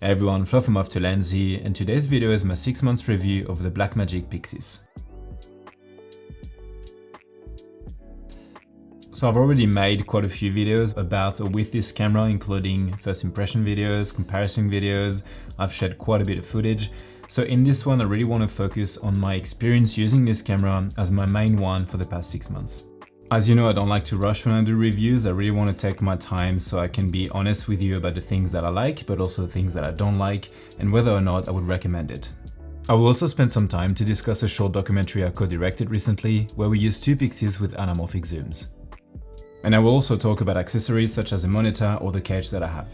Hey everyone, Flo from OFTWOLANDS here, and today's video is my 6 months review of the Blackmagic Pyxis. So I've already made quite a few videos about or with this camera, including first impression videos, comparison videos. I've shared quite a bit of footage. So in this one, I really want to focus on my experience using this camera as my main one for the past 6 months. As you know, I don't like to rush when I do reviews. I really want to take my time so I can be honest with you about the things that I like, but also the things that I don't like, and whether or not I would recommend it. I will also spend some time to discuss a short documentary I co-directed recently, where we used 2 Pyxis with anamorphic zooms. And I will also talk about accessories such as a monitor or the cage that I have.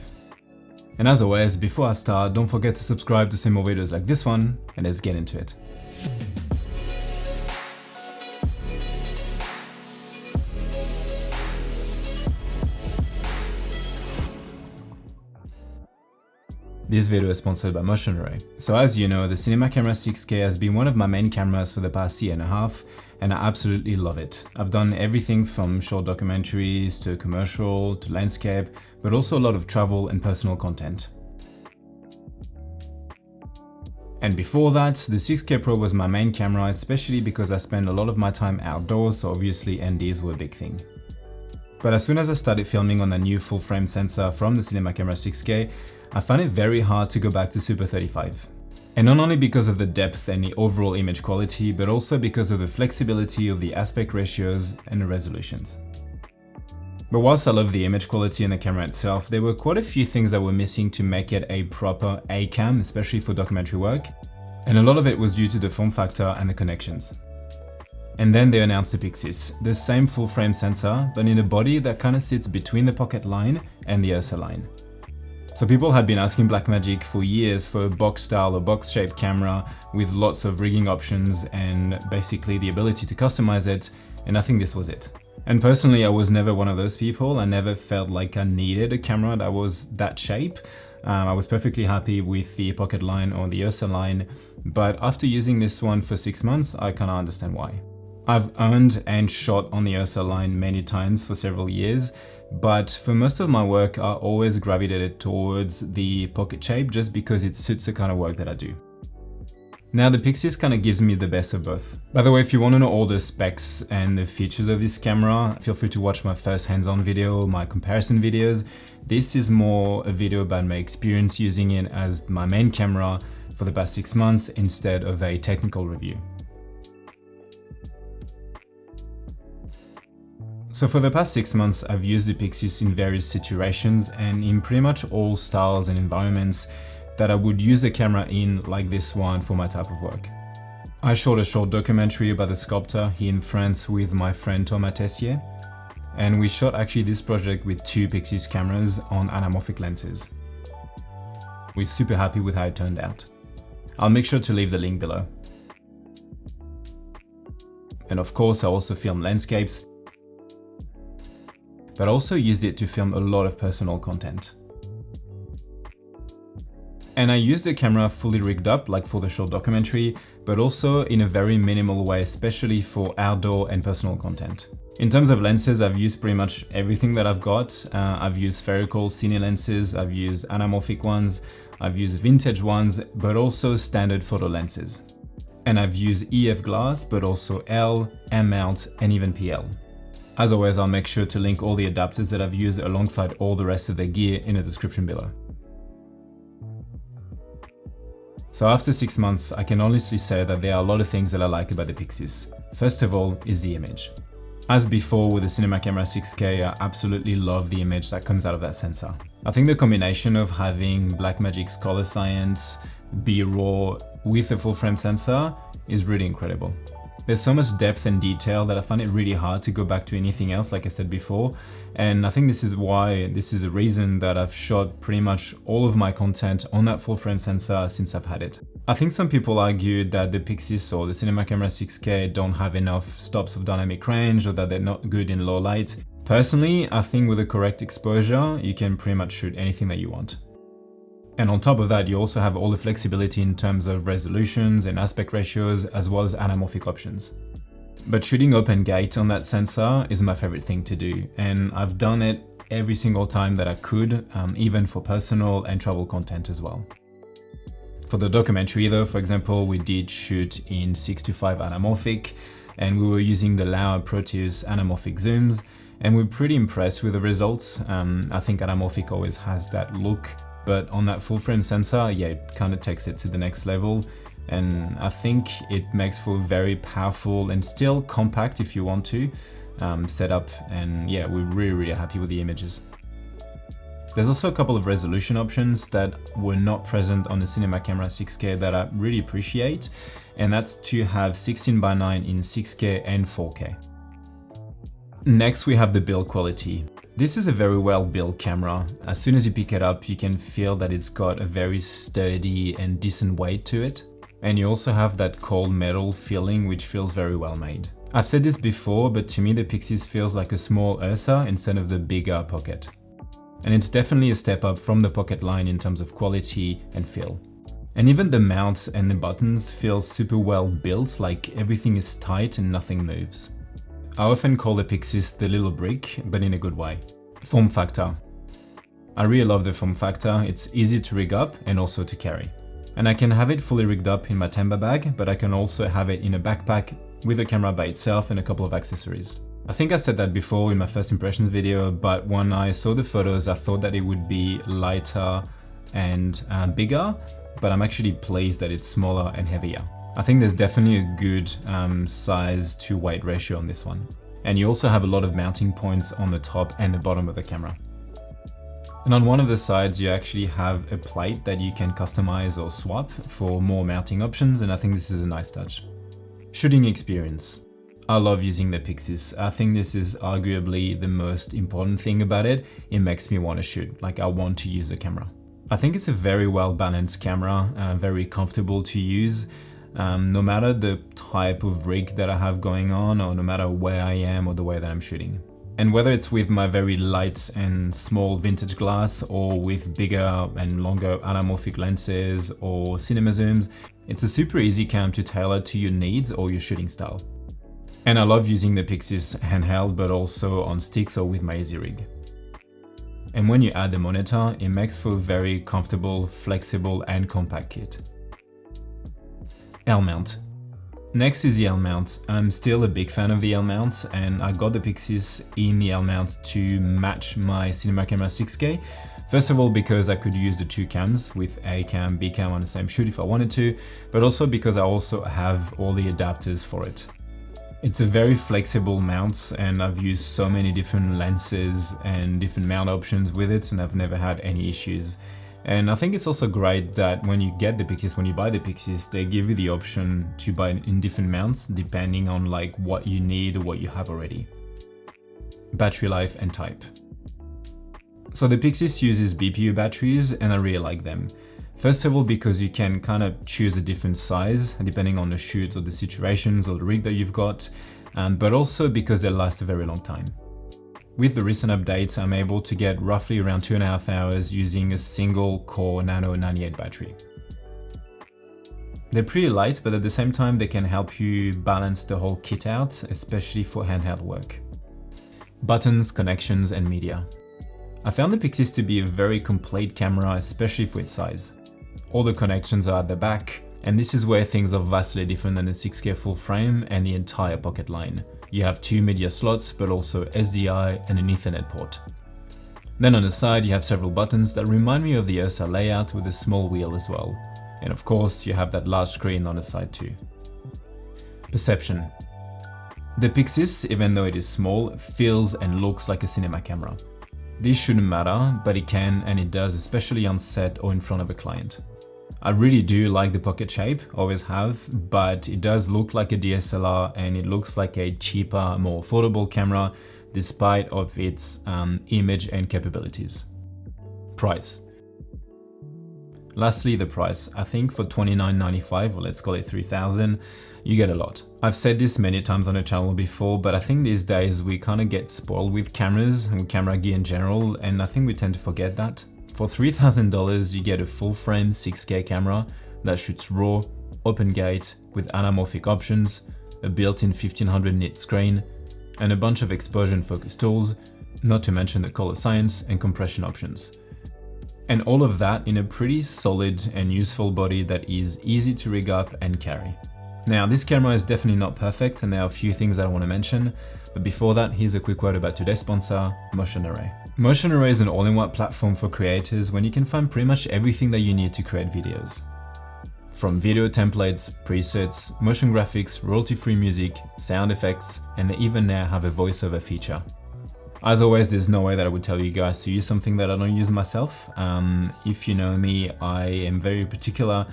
And as always, before I start, don't forget to subscribe to see more videos like this one, and let's get into it. This video is sponsored by Modularity. So as you know, the Cinema Camera 6K has been one of my main cameras for the past year and a half, and I absolutely love it. I've done everything from short documentaries to commercial to landscape, but also a lot of travel and personal content. And before that, the 6K Pro was my main camera, especially because I spend a lot of my time outdoors, so obviously NDs were a big thing. But as soon as I started filming on the new full frame sensor from the Cinema Camera 6K, I found it very hard to go back to Super 35. And not only because of the depth and the overall image quality, but also because of the flexibility of the aspect ratios and the resolutions. But whilst I love the image quality and the camera itself, there were quite a few things that were missing to make it a proper A-cam, especially for documentary work. And a lot of it was due to the form factor and the connections. And then they announced the Pyxis, the same full frame sensor, but in a body that kind of sits between the pocket line and the Ursa line. So people had been asking Blackmagic for years for a box style or box shaped camera with lots of rigging options and basically the ability to customize it, and I think this was it. And personally, I was never one of those people. I never felt like I needed a camera that was that shape. I was perfectly happy with the pocket line or the Ursa line, but after using this one for 6 months, I kind of understand why. I've owned and shot on the Ursa line many times for several years, but for most of my work, I always gravitated towards the pocket shape just because it suits the kind of work that I do. Now the Pyxis kind of gives me the best of both. By the way, if you want to know all the specs and the features of this camera, feel free to watch my first hands-on video, my comparison videos. This is more a video about my experience using it as my main camera for the past 6 months instead of a technical review. So for the past 6 months, I've used the Pyxis in various situations and in pretty much all styles and environments that I would use a camera in, like this one, for my type of work. I shot a short documentary about the sculptor here in France with my friend Thomas Tessier, and we shot actually this project with 2 Pyxis cameras on anamorphic lenses. We're super happy with how it turned out. I'll make sure to leave the link below. And of course, I also filmed landscapes, but also used it to film a lot of personal content. And I used the camera fully rigged up, like for the short documentary, but also in a very minimal way, especially for outdoor and personal content. In terms of lenses, I've used pretty much everything that I've got. I've used spherical cine lenses, I've used anamorphic ones, I've used vintage ones, but also standard photo lenses. And I've used EF glass, but also L, M mount, and even PL. As always, I'll make sure to link all the adapters that I've used alongside all the rest of the gear in the description below. So after 6 months, I can honestly say that there are a lot of things that I like about the Pyxis. First of all is the image. As before with the Cinema Camera 6K, I absolutely love the image that comes out of that sensor. I think the combination of having Blackmagic's color science, B-RAW with a full frame sensor is really incredible. There's so much depth and detail that I find it really hard to go back to anything else, like I said before. And I think this is a reason that I've shot pretty much all of my content on that full frame sensor since I've had it. I think some people argued that the Pyxis or the Cinema Camera 6K don't have enough stops of dynamic range or that they're not good in low light. Personally, I think with the correct exposure, you can pretty much shoot anything that you want. And on top of that, you also have all the flexibility in terms of resolutions and aspect ratios, as well as anamorphic options. But shooting open gate on that sensor is my favorite thing to do, and I've done it every single time that I could, even for personal and travel content as well. For the documentary though, for example, we did shoot in 6:5 anamorphic, and we were using the Lauer Proteus anamorphic zooms, and we're pretty impressed with the results. I think anamorphic always has that look, but on that full frame sensor, yeah, it kind of takes it to the next level. And I think it makes for very powerful and still compact if you want to setup. And yeah, we're really happy with the images. There's also a couple of resolution options that were not present on the Cinema Camera 6K that I really appreciate, and that's to have 16:9 in 6K and 4K. Next, we have the build quality. This is a very well built camera. As soon as you pick it up, you can feel that it's got a very sturdy and decent weight to it. And you also have that cold metal feeling, which feels very well made. I've said this before, but to me the Pyxis feels like a small Ursa instead of the bigger Pocket. And it's definitely a step up from the Pocket line in terms of quality and feel. And even the mounts and the buttons feel super well built, like everything is tight and nothing moves. I often call the Pyxis the little brick, but in a good way. Form factor. I really love the form factor. It's easy to rig up and also to carry. And I can have it fully rigged up in my Temba bag, but I can also have it in a backpack with the camera by itself and a couple of accessories. I think I said that before in my first impressions video, but when I saw the photos, I thought that it would be lighter and bigger, but I'm actually pleased that it's smaller and heavier. I think there's definitely a good size to weight ratio on this one. And you also have a lot of mounting points on the top and the bottom of the camera. And on one of the sides, you actually have a plate that you can customize or swap for more mounting options, and I think this is a nice touch. Shooting experience. I love using the Pyxis. I think this is arguably the most important thing about it. It makes me want to shoot, like I want to use the camera. I think it's a very well balanced camera, very comfortable to use. No matter the type of rig that I have going on, or no matter where I am or the way that I'm shooting. And whether it's with my very light and small vintage glass or with bigger and longer anamorphic lenses or cinema zooms, it's a super easy cam to tailor to your needs or your shooting style. And I love using the Pyxis handheld, but also on sticks or with my Easy Rig. And when you add the monitor, it makes for a very comfortable, flexible and compact kit. L mount. Next is the L mount. I'm still a big fan of the L mount, and I got the Pyxis in the L mount to match my Cinema Camera 6K. First of all, because I could use the two cams with A cam, B cam on the same shoot if I wanted to, but also because I also have all the adapters for it. It's a very flexible mount, and I've used so many different lenses and different mount options with it, and I've never had any issues. And I think it's also great that when you get the Pyxis, when you buy the Pyxis, they give you the option to buy in different mounts depending on like what you need or what you have already. Battery life and type. So the Pyxis uses BPU batteries, and I really like them. First of all, because you can kind of choose a different size depending on the shoot or the situations or the rig that you've got, but also because they last a very long time. With the recent updates, I'm able to get roughly around 2.5 hours using a single core Nano 98 battery. They're pretty light, but at the same time they can help you balance the whole kit out, especially for handheld work. Buttons, connections and media. I found the Pyxis to be a very complete camera, especially for its size. All the connections are at the back, and this is where things are vastly different than the 6K full frame and the entire Pocket line. You have two media slots, but also SDI and an Ethernet port. Then on the side you have several buttons that remind me of the Ursa layout with a small wheel as well. And of course you have that large screen on the side too. Perception. The Pyxis, even though it is small, feels and looks like a cinema camera. This shouldn't matter, but it can and it does, especially on set or in front of a client. I really do like the Pocket shape, always have, but it does look like a DSLR and it looks like a cheaper, more affordable camera despite of its image and capabilities. Price. Lastly, the price. I think for $29.95, or let's call it $3,000, you get a lot. I've said this many times on the channel before, but I think these days we kind of get spoiled with cameras and camera gear in general, and I think we tend to forget that. For $3,000, you get a full-frame 6K camera that shoots RAW, open gate, with anamorphic options, a built-in 1500 nit screen, and a bunch of exposure-focused tools, not to mention the color science and compression options. And all of that in a pretty solid and useful body that is easy to rig up and carry. Now, this camera is definitely not perfect, and there are a few things that I want to mention, but before that, here's a quick word about today's sponsor, Motion Array. Motion Array is an all-in-one platform for creators when you can find pretty much everything that you need to create videos. From video templates, presets, motion graphics, royalty-free music, sound effects, and they even now have a voiceover feature. As always, there's no way that I would tell you guys to use something that I don't use myself. If you know me, I am very particular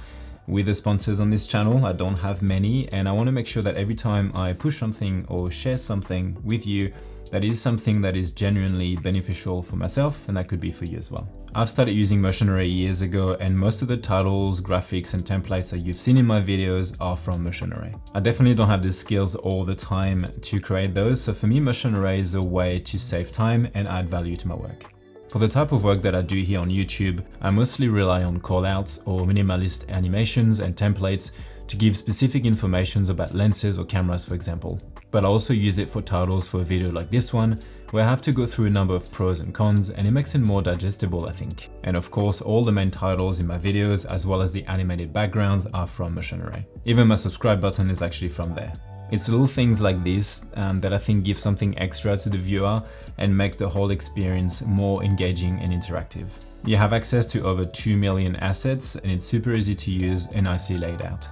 with the sponsors on this channel. I don't have many, and I want to make sure that every time I push something or share something with you, that is something that is genuinely beneficial for myself, and that could be for you as well. I've started using Motion Array years ago, and most of the titles, graphics, and templates that you've seen in my videos are from Motion Array. I definitely don't have the skills all the time to create those, so for me, Motion Array is a way to save time and add value to my work. For the type of work that I do here on YouTube, I mostly rely on callouts or minimalist animations and templates to give specific information about lenses or cameras, for example. But I also use it for titles for a video like this one, where I have to go through a number of pros and cons, and it makes it more digestible, I think. And of course, all the main titles in my videos, as well as the animated backgrounds, are from Motion Array. Even my subscribe button is actually from there. It's little things like this that I think give something extra to the viewer and make the whole experience more engaging and interactive. You have access to over 2 million assets, and it's super easy to use and nicely laid out.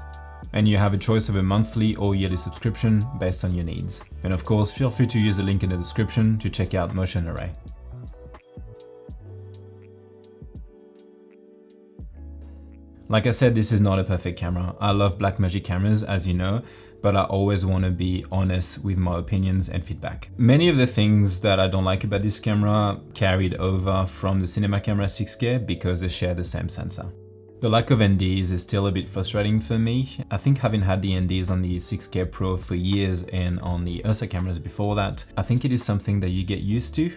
And you have a choice of a monthly or yearly subscription based on your needs. And of course, feel free to use the link in the description to check out Motion Array. Like I said, this is not a perfect camera. I love Blackmagic cameras, as you know, but I always want to be honest with my opinions and feedback. Many of the things that I don't like about this camera carried over from the Cinema Camera 6K because they share the same sensor. The lack of NDs is still a bit frustrating for me. I think having had the NDs on the 6K Pro for years and on the Ursa cameras before that, I think it is something that you get used to,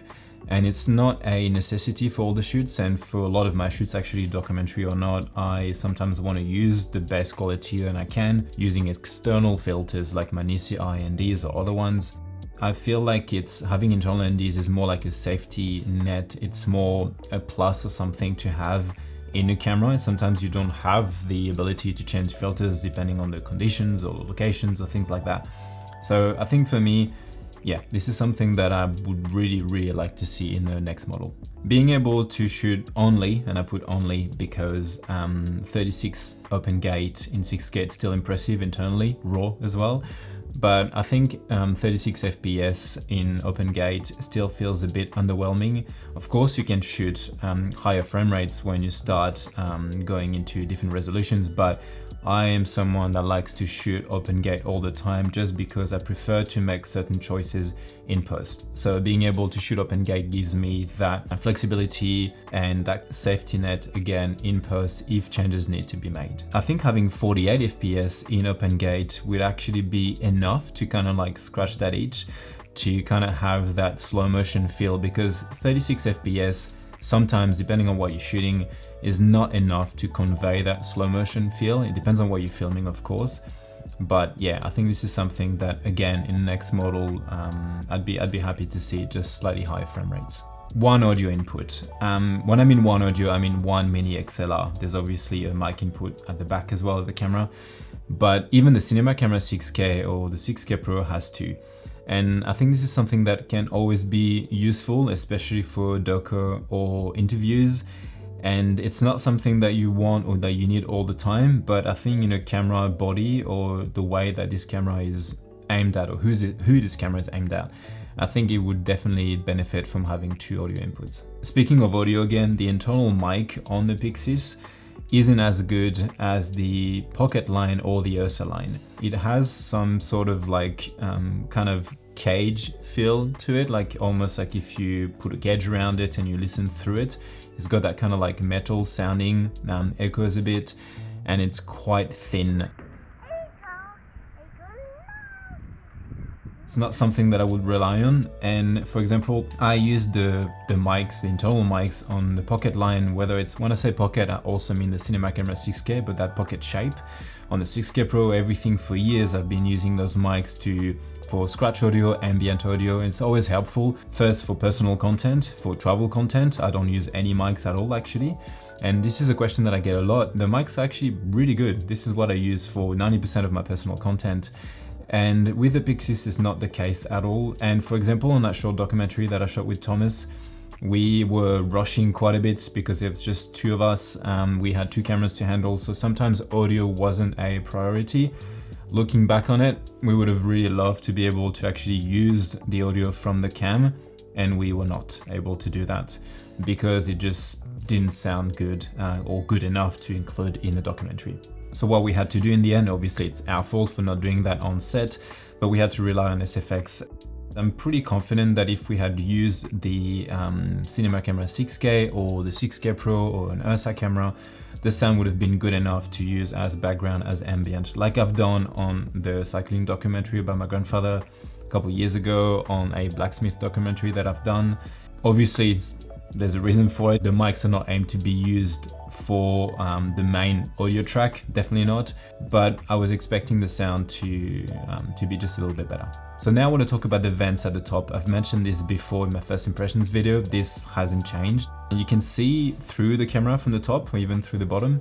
and it's not a necessity for all the shoots, and for a lot of my shoots, actually documentary or not, I sometimes want to use the best quality that I can using external filters like my Nisi NDs or other ones. I feel like having internal NDs is more like a safety net. It's more a plus or something to have in a camera, and sometimes you don't have the ability to change filters depending on the conditions or locations or things like that. So I think for me, yeah, this is something that I would really like to see in the next model. Being able to shoot only, and I put only because 36 open gate in 6K is still impressive internally, raw as well. But I think 36 FPS in open gate still feels a bit underwhelming. Of course, you can shoot higher frame rates when you start going into different resolutions, but I am someone that likes to shoot open gate all the time just because I prefer to make certain choices in post. So being able to shoot open gate gives me that flexibility and that safety net again in post if changes need to be made. I think having 48 FPS in open gate would actually be enough to kind of like scratch that itch, to kind of have that slow motion feel, because 36 FPS sometimes, depending on what you're shooting, is not enough to convey that slow motion feel. It depends on what you're filming, of course. But yeah, I think this is something that, again, in the next model, I'd be happy to see just slightly higher frame rates. One audio input. When I mean one audio, I mean one mini XLR. There's obviously a mic input at the back as well of the camera, but even the Cinema Camera 6K or the 6K Pro has two. And I think this is something that can always be useful, especially for doco or interviews. And it's not something that you want or that you need all the time, but I think, you know, camera body or the way that this camera is aimed at, or who this camera is aimed at, I think it would definitely benefit from having two audio inputs. Speaking of audio again, the internal mic on the Pyxis isn't as good as the pocket line or the Ursa line. It has some sort of like kind of cage feel to it, like almost like if you put a cage around it and you listen through it. It's got that kind of like metal sounding, echoes a bit, and it's quite thin. It's not something that I would rely on. And for example, I use the mics, the internal mics on the pocket line, whether it's, when I say pocket, I also mean the cinema camera 6K, but that pocket shape. On the 6K Pro, everything for years, I've been using those mics for scratch audio, ambient audio, and it's always helpful. First, for personal content, for travel content, I don't use any mics at all actually. And this is a question that I get a lot. The mics are actually really good. This is what I use for 90% of my personal content. And with the Pyxis, it's not the case at all. And for example, on that short documentary that I shot with Thomas, we were rushing quite a bit because it was just two of us. We had two cameras to handle, so sometimes audio wasn't a priority. Looking back on it, we would have really loved to be able to actually use the audio from the cam, and we were not able to do that because it just didn't sound good or good enough to include in the documentary. So what we had to do in the end, obviously it's our fault for not doing that on set, but we had to rely on SFX. I'm pretty confident that if we had used the cinema camera 6K or the 6K Pro or an Ursa camera, the sound would have been good enough to use as background, as ambient, like I've done on the cycling documentary about my grandfather a couple of years ago, on a blacksmith documentary that I've done. Obviously, there's a reason for it. The mics are not aimed to be used for the main audio track, definitely not, but I was expecting the sound to be just a little bit better. So now I want to talk about the vents at the top. I've mentioned this before in my first impressions video. This hasn't changed. You can see through the camera from the top or even through the bottom.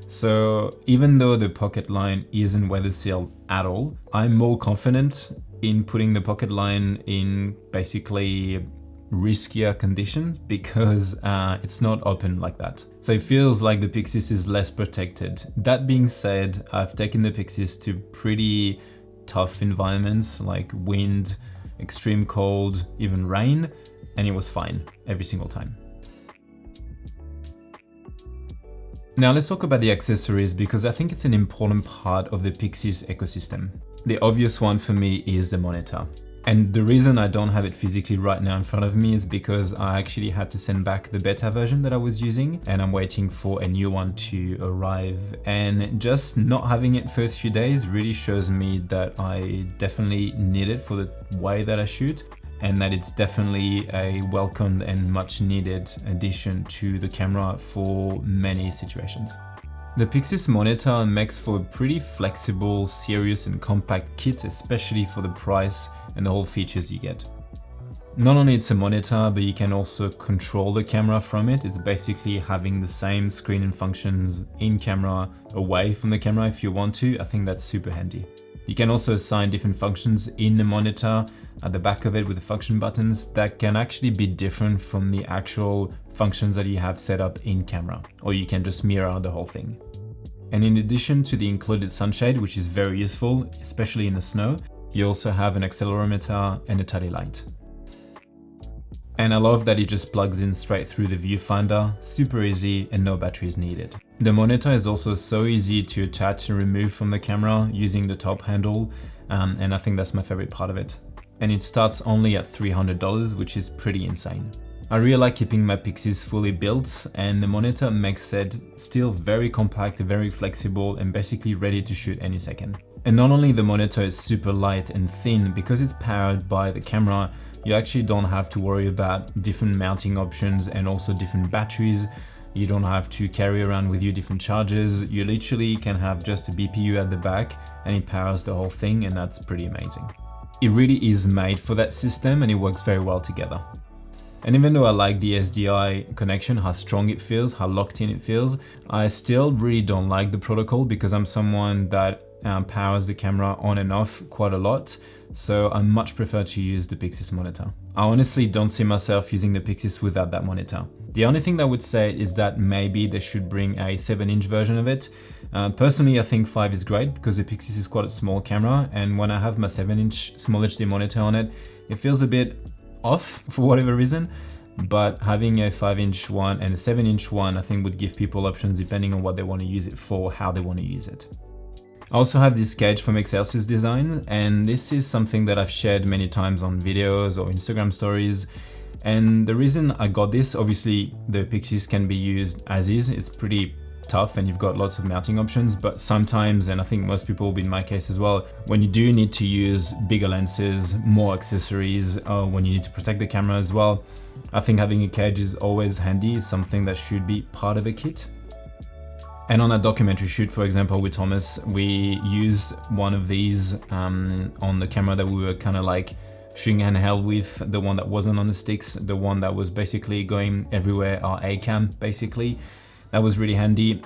So even though the pocket line isn't weather sealed at all, I'm more confident in putting the pocket line in basically riskier conditions because it's not open like that. So it feels like the Pyxis is less protected. That being said, I've taken the Pyxis to pretty tough environments like wind, extreme cold, even rain, and it was fine every single time. Now let's talk about the accessories because I think it's an important part of the Pyxis ecosystem. The obvious one for me is the monitor. And the reason I don't have it physically right now in front of me is because I actually had to send back the beta version that I was using and I'm waiting for a new one to arrive. And just not having it for a few days really shows me that I definitely need it for the way that I shoot, and that it's definitely a welcomed and much needed addition to the camera for many situations. The Pyxis monitor makes for a pretty flexible, serious and compact kit, especially for the price and the whole features you get. Not only it's a monitor, but you can also control the camera from it. It's basically having the same screen and functions in camera away from the camera if you want to. I think that's super handy. You can also assign different functions in the monitor at the back of it with the function buttons that can actually be different from the actual functions that you have set up in camera, or you can just mirror the whole thing. And in addition to the included sunshade, which is very useful, especially in the snow, you also have an accelerometer and a tally light. And I love that it just plugs in straight through the viewfinder, super easy and no batteries needed. The monitor is also so easy to attach and remove from the camera using the top handle, and I think that's my favorite part of it. And it starts only at $300, which is pretty insane. I really like keeping my Pyxis fully built, and the monitor makes it still very compact, very flexible and basically ready to shoot any second. And not only the monitor is super light and thin, because it's powered by the camera, you actually don't have to worry about different mounting options and also different batteries. You don't have to carry around with you different chargers. You literally can have just a BPU at the back and it powers the whole thing, and that's pretty amazing. It really is made for that system and it works very well together. And even though I like the SDI connection, how strong it feels, how locked in it feels, I still really don't like the protocol because I'm someone that powers the camera on and off quite a lot. So I much prefer to use the Pyxis monitor. I honestly don't see myself using the Pyxis without that monitor. The only thing that I would say is that maybe they should bring a 7-inch version of it. Personally, I think 5 is great because the Pyxis is quite a small camera, and when I have my 7-inch small HD monitor on it, it feels a bit off for whatever reason. But having a 5-inch one and a 7-inch one, I think would give people options depending on what they want to use it for, how they want to use it. I also have this cage from Excelsius Design, and this is something that I've shared many times on videos or Instagram stories. And the reason I got this, obviously the Pyxis can be used as is, it's pretty tough and you've got lots of mounting options, but sometimes, and I think most people will be in my case as well, when you do need to use bigger lenses, more accessories, or when you need to protect the camera as well, I think having a cage is always handy, something that should be part of a kit. And on a documentary shoot, for example, with Thomas, we used one of these on the camera that we were kind of like shooting handheld with, the one that wasn't on the sticks, the one that was basically going everywhere, our A cam basically. That was really handy.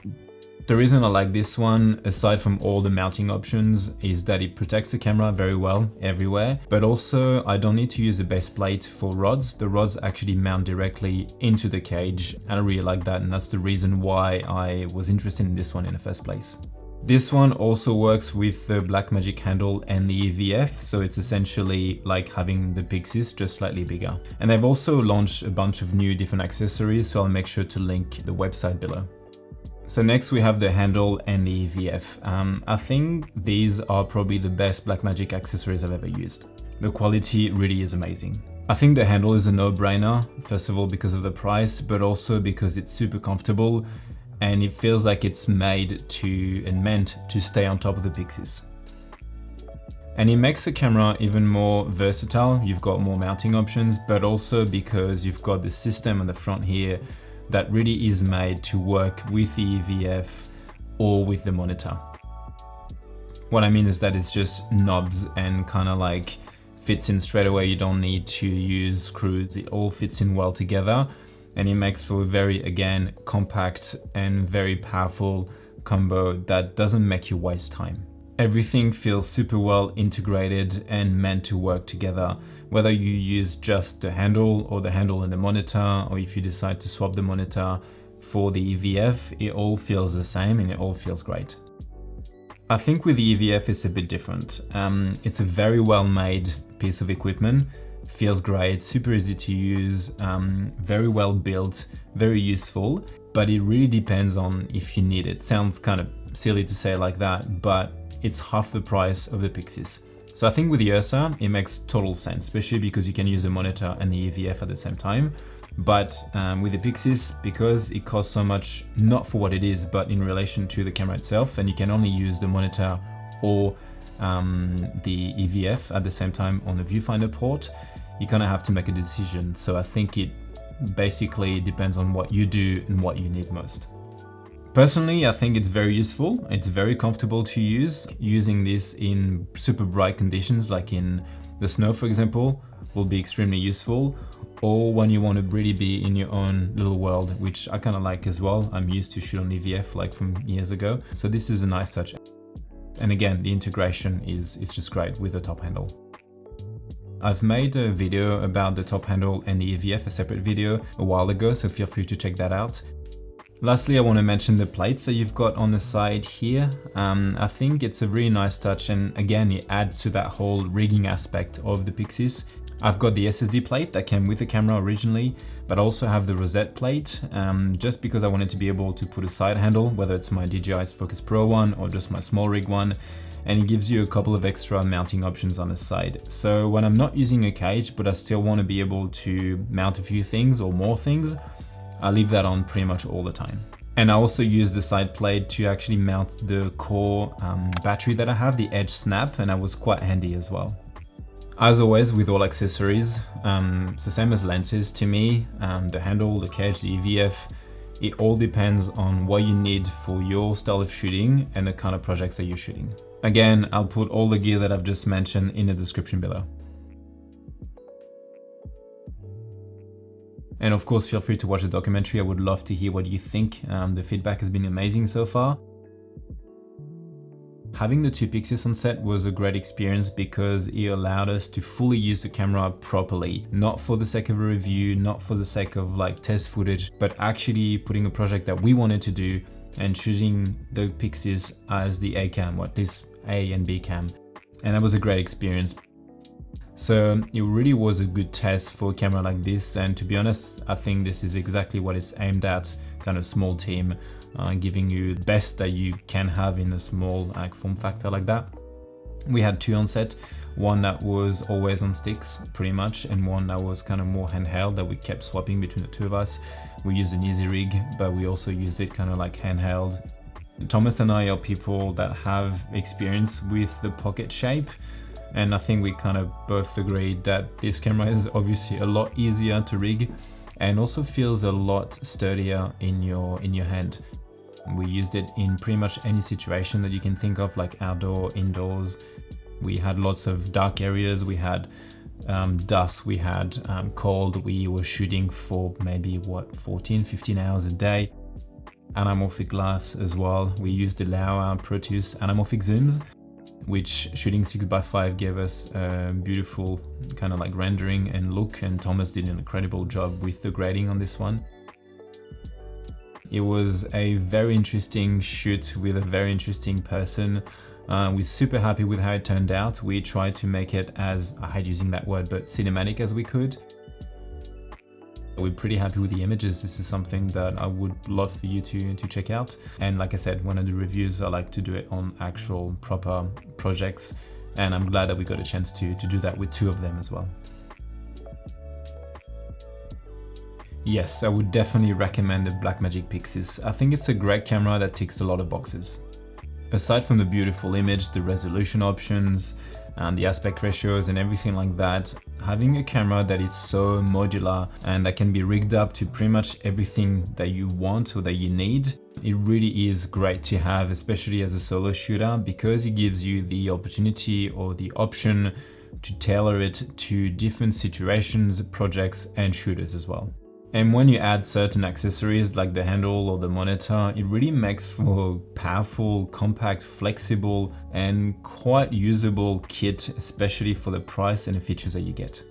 The reason I like this one, aside from all the mounting options, is that it protects the camera very well everywhere, but also I don't need to use a base plate for rods. The rods actually mount directly into the cage, and I really like that, and that's the reason why I was interested in this one in the first place. This one also works with the Blackmagic handle and the EVF, so it's essentially like having the Pyxis, just slightly bigger. And they've also launched a bunch of new different accessories, so I'll make sure to link the website below. So next we have the handle and the EVF. I think these are probably the best Blackmagic accessories I've ever used. The quality really is amazing. I think the handle is a no-brainer, first of all because of the price, but also because it's super comfortable and it feels like it's made to and meant to stay on top of the Pyxis. And it makes the camera even more versatile. You've got more mounting options, but also because you've got the system on the front here that really is made to work with the EVF or with the monitor. What I mean is that it's just knobs and kind of like fits in straight away. You don't need to use screws. It all fits in well together, and it makes for a very, again, compact and very powerful combo that doesn't make you waste time. Everything feels super well integrated and meant to work together, whether you use just the handle or the handle and the monitor, or if you decide to swap the monitor for the EVF, it all feels the same and it all feels great. I think with the EVF it's a bit different. It's a very well made piece of equipment, feels great, super easy to use, very well built, very useful, but it really depends on if you need it. Sounds kind of silly to say like that, but it's half the price of the Pyxis. So I think with the Ursa, it makes total sense, especially because you can use the monitor and the EVF at the same time. But with the Pyxis, because it costs so much, not for what it is, but in relation to the camera itself, and you can only use the monitor or the EVF at the same time on the viewfinder port, you kind of have to make a decision. So I think it basically depends on what you do and what you need most. Personally, I think it's very useful. It's very comfortable to use. Using this in super bright conditions, like in the snow, for example, will be extremely useful. Or when you want to really be in your own little world, which I kind of like as well. I'm used to shoot on EVF like from years ago. So this is a nice touch. And again, the integration is just great with the top handle. I've made a video about the top handle and the EVF, a separate video a while ago, so feel free to check that out. Lastly, I want to mention the plates that you've got on the side here. I think it's a really nice touch, and again, it adds to that whole rigging aspect of the Pyxis. I've got the SSD plate that came with the camera originally, but I also have the rosette plate, just because I wanted to be able to put a side handle, whether it's my DJI Focus Pro one or just my small rig one, and it gives you a couple of extra mounting options on the side. So when I'm not using a cage, but I still want to be able to mount a few things or more things, I leave that on pretty much all the time. And I also use the side plate to actually mount the core battery that I have, the Edge Snap, and that was quite handy as well. As always with all accessories, it's the same as lenses to me, the handle, the cage, the EVF, it all depends on what you need for your style of shooting and the kind of projects that you're shooting. Again, I'll put all the gear that I've just mentioned in the description below. And of course, feel free to watch the documentary. I would love to hear what you think. The feedback has been amazing so far. Having the two Pyxis on set was a great experience because it allowed us to fully use the camera properly, not for the sake of a review, not for the sake of like test footage, but actually putting a project that we wanted to do and choosing the Pyxis as the A cam, or at least A and B cam. And that was a great experience. So it really was a good test for a camera like this, and to be honest, I think this is exactly what it's aimed at, kind of small team, giving you the best that you can have in a small form factor like that. We had two on set, one that was always on sticks pretty much, and one that was kind of more handheld that we kept swapping between the two of us. We used an easy rig, but we also used it kind of like handheld. Thomas and I are people that have experience with the pocket shape, and I think we kind of both agreed that this camera is obviously a lot easier to rig and also feels a lot sturdier in your hand. We used it in pretty much any situation that you can think of, like outdoor, indoors. We had lots of dark areas, we had dusk, we had cold. We were shooting for maybe 14, 15 hours a day. Anamorphic glass as well. We used the Laowa Proteus anamorphic zooms, which shooting 6x5 gave us a beautiful kind of like rendering and look, and Thomas did an incredible job with the grading on this one. It was a very interesting shoot with a very interesting person. We're super happy with how it turned out. We tried to make it as, I hate using that word, but cinematic as we could. We're pretty happy with the images. This is something that I would love for you to check out. And like I said, when I do reviews, I like to do it on actual proper projects. And I'm glad that we got a chance to do that with two of them as well. Yes, I would definitely recommend the Blackmagic Pyxis. I think it's a great camera that ticks a lot of boxes. Aside from the beautiful image, the resolution options, and the aspect ratios and everything like that, having a camera that is so modular and that can be rigged up to pretty much everything that you want or that you need, it really is great to have, especially as a solo shooter, because it gives you the opportunity or the option to tailor it to different situations, projects, and shooters as well. And when you add certain accessories like the handle or the monitor, it really makes for a powerful, compact, flexible, and quite usable kit, especially for the price and the features that you get.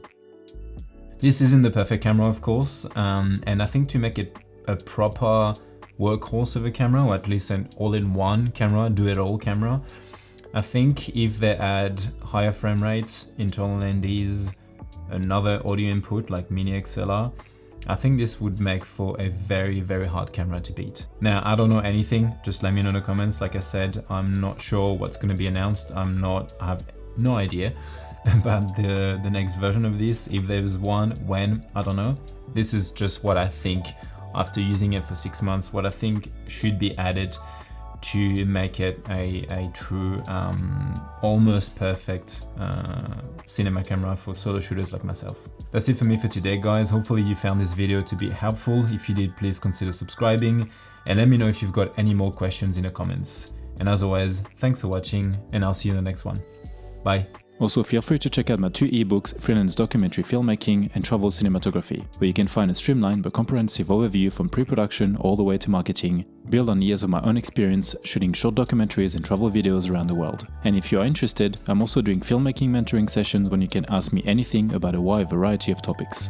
This isn't the perfect camera, of course, and I think to make it a proper workhorse of a camera, or at least an all-in-one camera, do-it-all camera, I think if they add higher frame rates, internal NDs, another audio input like mini XLR, I think this would make for a very, very hard camera to beat. Now, I don't know anything, just let me know in the comments. Like I said, I'm not sure what's going to be announced. I have no idea about the next version of this. If there's one, when, I don't know. This is just what I think after using it for 6 months, what I think should be added to make it a true, almost perfect cinema camera for solo shooters like myself. That's it for me for today, guys. Hopefully you found this video to be helpful. If you did, please consider subscribing and let me know if you've got any more questions in the comments. And as always, thanks for watching, and I'll see you in the next one. Bye. Also, feel free to check out my 2 ebooks, Freelance Documentary Filmmaking and Travel Cinematography, where you can find a streamlined but comprehensive overview from pre-production all the way to marketing, built on years of my own experience shooting short documentaries and travel videos around the world. And if you are interested, I'm also doing filmmaking mentoring sessions when you can ask me anything about a wide variety of topics.